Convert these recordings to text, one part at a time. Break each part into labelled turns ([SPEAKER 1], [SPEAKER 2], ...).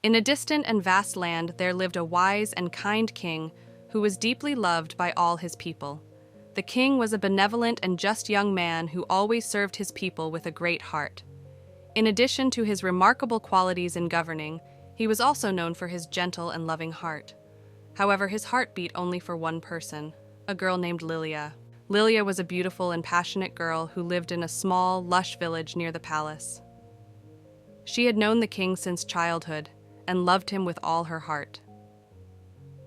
[SPEAKER 1] In a distant and vast land there lived a wise and kind king who was deeply loved by all his people. The king was a benevolent and just young man who always served his people with a great heart. In addition to his remarkable qualities in governing, he was also known for his gentle and loving heart. However, his heart beat only for one person, a girl named Lilia. Lilia was a beautiful and passionate girl who lived in a small, lush village near the palace. She had known the king since childhood and loved him with all her heart.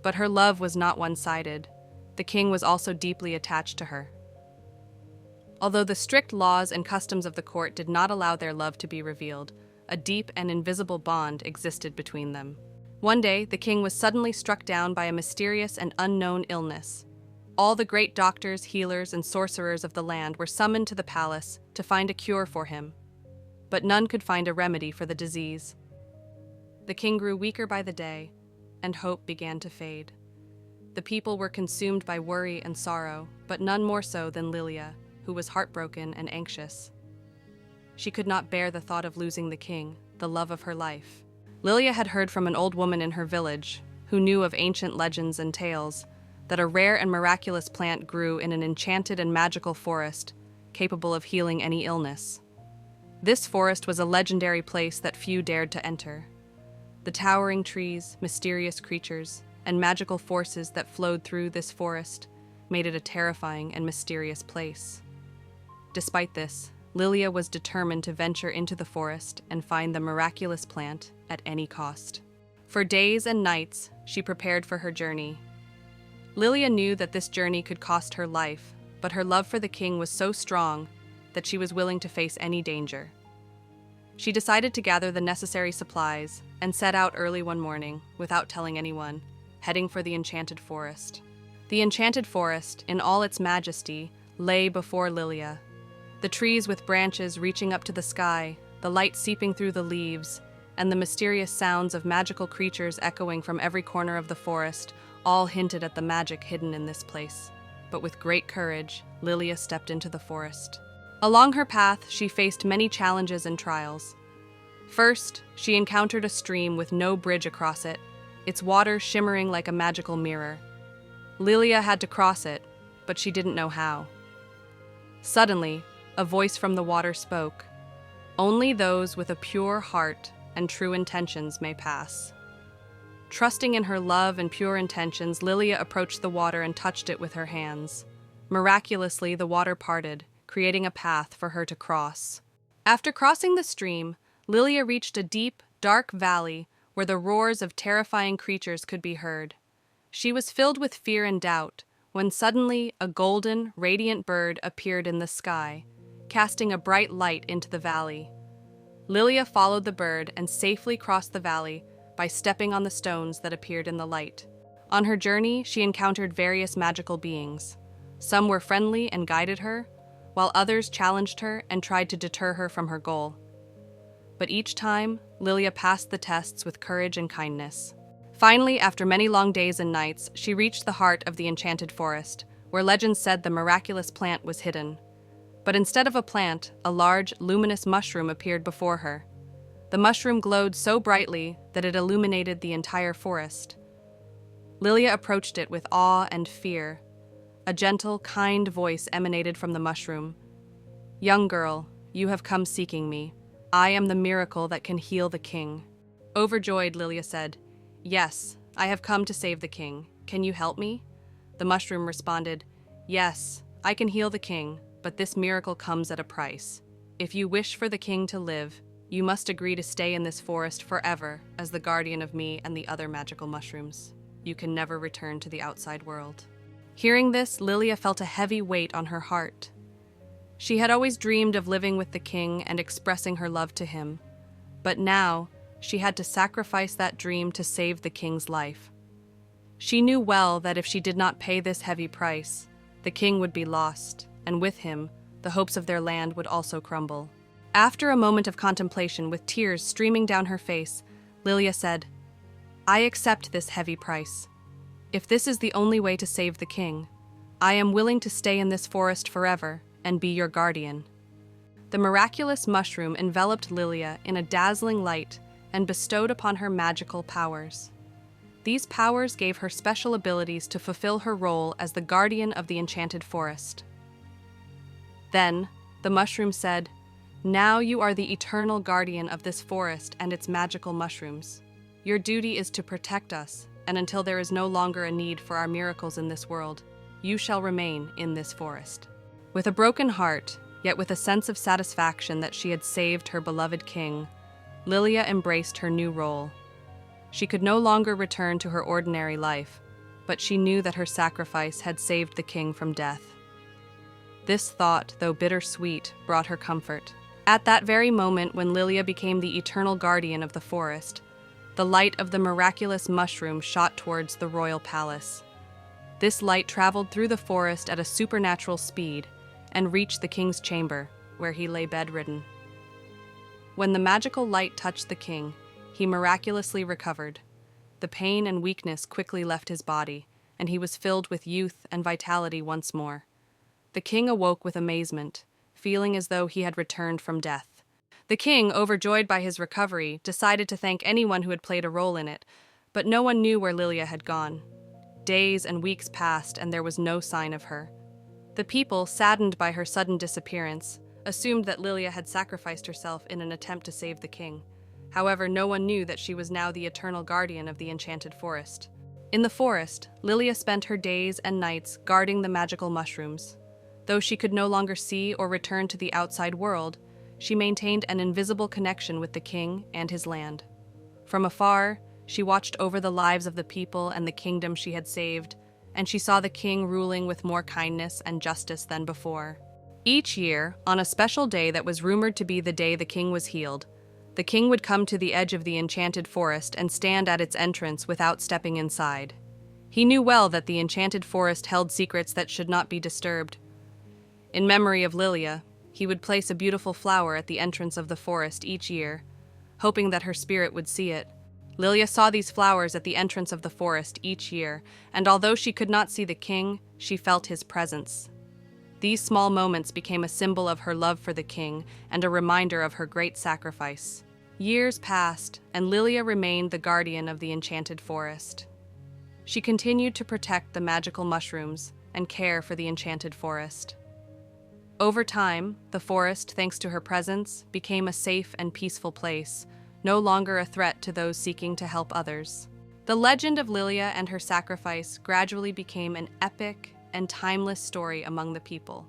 [SPEAKER 1] But her love was not one-sided. The king was also deeply attached to her. Although the strict laws and customs of the court did not allow their love to be revealed, a deep and invisible bond existed between them. One day, the king was suddenly struck down by a mysterious and unknown illness. All the great doctors, healers, and sorcerers of the land were summoned to the palace to find a cure for him, but none could find a remedy for the disease. The king grew weaker by the day, and hope began to fade. The people were consumed by worry and sorrow, but none more so than Lilia, who was heartbroken and anxious. She could not bear the thought of losing the king, the love of her life. Lilia had heard from an old woman in her village, who knew of ancient legends and tales, that a rare and miraculous plant grew in an enchanted and magical forest, capable of healing any illness. This forest was a legendary place that few dared to enter. The towering trees, mysterious creatures, and magical forces that flowed through this forest made it a terrifying and mysterious place. Despite this, Lilia was determined to venture into the forest and find the miraculous plant at any cost. For days and nights, she prepared for her journey. Lilia knew that this journey could cost her life, but her love for the king was so strong that she was willing to face any danger. She decided to gather the necessary supplies and set out early one morning, without telling anyone, heading for the Enchanted Forest. The Enchanted Forest, in all its majesty, lay before Lilia. The trees with branches reaching up to the sky, the light seeping through the leaves, and the mysterious sounds of magical creatures echoing from every corner of the forest all hinted at the magic hidden in this place. But with great courage, Lilia stepped into the forest. Along her path, she faced many challenges and trials. First, she encountered a stream with no bridge across it, its water shimmering like a magical mirror. Lilia had to cross it, but she didn't know how. Suddenly, a voice from the water spoke. "Only those with a pure heart and true intentions may pass." Trusting in her love and pure intentions, Lilia approached the water and touched it with her hands. Miraculously, the water parted, creating a path for her to cross. After crossing the stream, Lilia reached a deep, dark valley where the roars of terrifying creatures could be heard. She was filled with fear and doubt when suddenly a golden, radiant bird appeared in the sky, casting a bright light into the valley. Lilia followed the bird and safely crossed the valley by stepping on the stones that appeared in the light. On her journey, she encountered various magical beings. Some were friendly and guided her, while others challenged her and tried to deter her from her goal. But each time, Lilia passed the tests with courage and kindness. Finally, after many long days and nights, she reached the heart of the Enchanted Forest, where legends said the miraculous plant was hidden. But instead of a plant, a large, luminous mushroom appeared before her. The mushroom glowed so brightly that it illuminated the entire forest. Lilia approached it with awe and fear. A gentle, kind voice emanated from the mushroom. "Young girl, you have come seeking me. I am the miracle that can heal the king." Overjoyed, Lilia said, "Yes, I have come to save the king. Can you help me?" The mushroom responded, "Yes, I can heal the king, but this miracle comes at a price. If you wish for the king to live, you must agree to stay in this forest forever as the guardian of me and the other magical mushrooms. You can never return to the outside world." Hearing this, Lilia felt a heavy weight on her heart. She had always dreamed of living with the king and expressing her love to him, but now she had to sacrifice that dream to save the king's life. She knew well that if she did not pay this heavy price, the king would be lost, and with him, the hopes of their land would also crumble. After a moment of contemplation, with tears streaming down her face, Lilia said, "I accept this heavy price. If this is the only way to save the king, I am willing to stay in this forest forever and be your guardian." The miraculous mushroom enveloped Lilia in a dazzling light, and bestowed upon her magical powers. These powers gave her special abilities to fulfill her role as the guardian of the enchanted forest. Then, the mushroom said, "Now you are the eternal guardian of this forest and its magical mushrooms. Your duty is to protect us, and until there is no longer a need for our miracles in this world, you shall remain in this forest." With a broken heart, yet with a sense of satisfaction that she had saved her beloved king, Lilia embraced her new role. She could no longer return to her ordinary life, but she knew that her sacrifice had saved the king from death. This thought, though bittersweet, brought her comfort. At that very moment when Lilia became the eternal guardian of the forest, the light of the miraculous mushroom shot towards the royal palace. This light traveled through the forest at a supernatural speed and reached the king's chamber, where he lay bedridden. When the magical light touched the king, he miraculously recovered. The pain and weakness quickly left his body, and he was filled with youth and vitality once more. The king awoke with amazement, feeling as though he had returned from death. The king, overjoyed by his recovery, decided to thank anyone who had played a role in it, but no one knew where Lilia had gone. Days and weeks passed, and there was no sign of her. The people, saddened by her sudden disappearance, assumed that Lilia had sacrificed herself in an attempt to save the king. However, no one knew that she was now the eternal guardian of the enchanted forest. In the forest, Lilia spent her days and nights guarding the magical mushrooms. Though she could no longer see or return to the outside world, she maintained an invisible connection with the king and his land. From afar, she watched over the lives of the people and the kingdom she had saved, and she saw the king ruling with more kindness and justice than before. Each year, on a special day that was rumored to be the day the king was healed, the king would come to the edge of the enchanted forest and stand at its entrance without stepping inside. He knew well that the enchanted forest held secrets that should not be disturbed. In memory of Lilia, he would place a beautiful flower at the entrance of the forest each year, hoping that her spirit would see it. Lilia saw these flowers at the entrance of the forest each year, and although she could not see the king, she felt his presence. These small moments became a symbol of her love for the king and a reminder of her great sacrifice. Years passed, and Lilia remained the guardian of the enchanted forest. She continued to protect the magical mushrooms and care for the enchanted forest. Over time, the forest, thanks to her presence, became a safe and peaceful place, no longer a threat to those seeking to help others. The legend of Lilia and her sacrifice gradually became an epic and timeless story among the people.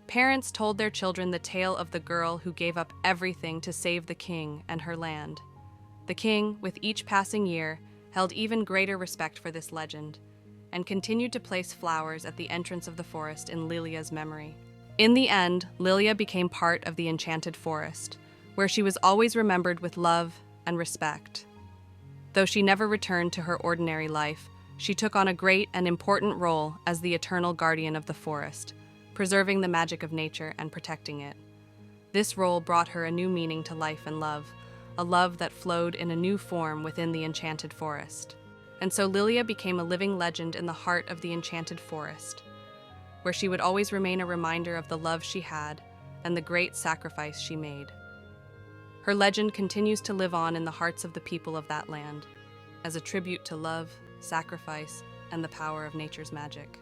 [SPEAKER 1] Parents told their children the tale of the girl who gave up everything to save the king and her land. The king, with each passing year, held even greater respect for this legend, and continued to place flowers at the entrance of the forest in Lilia's memory. In the end, Lilia became part of the enchanted forest, where she was always remembered with love and respect. Though she never returned to her ordinary life, she took on a great and important role as the eternal guardian of the forest, preserving the magic of nature and protecting it. This role brought her a new meaning to life and love, a love that flowed in a new form within the enchanted forest. And so Lilia became a living legend in the heart of the enchanted forest, where she would always remain a reminder of the love she had and the great sacrifice she made. Her legend continues to live on in the hearts of the people of that land, as a tribute to love, sacrifice, and the power of nature's magic.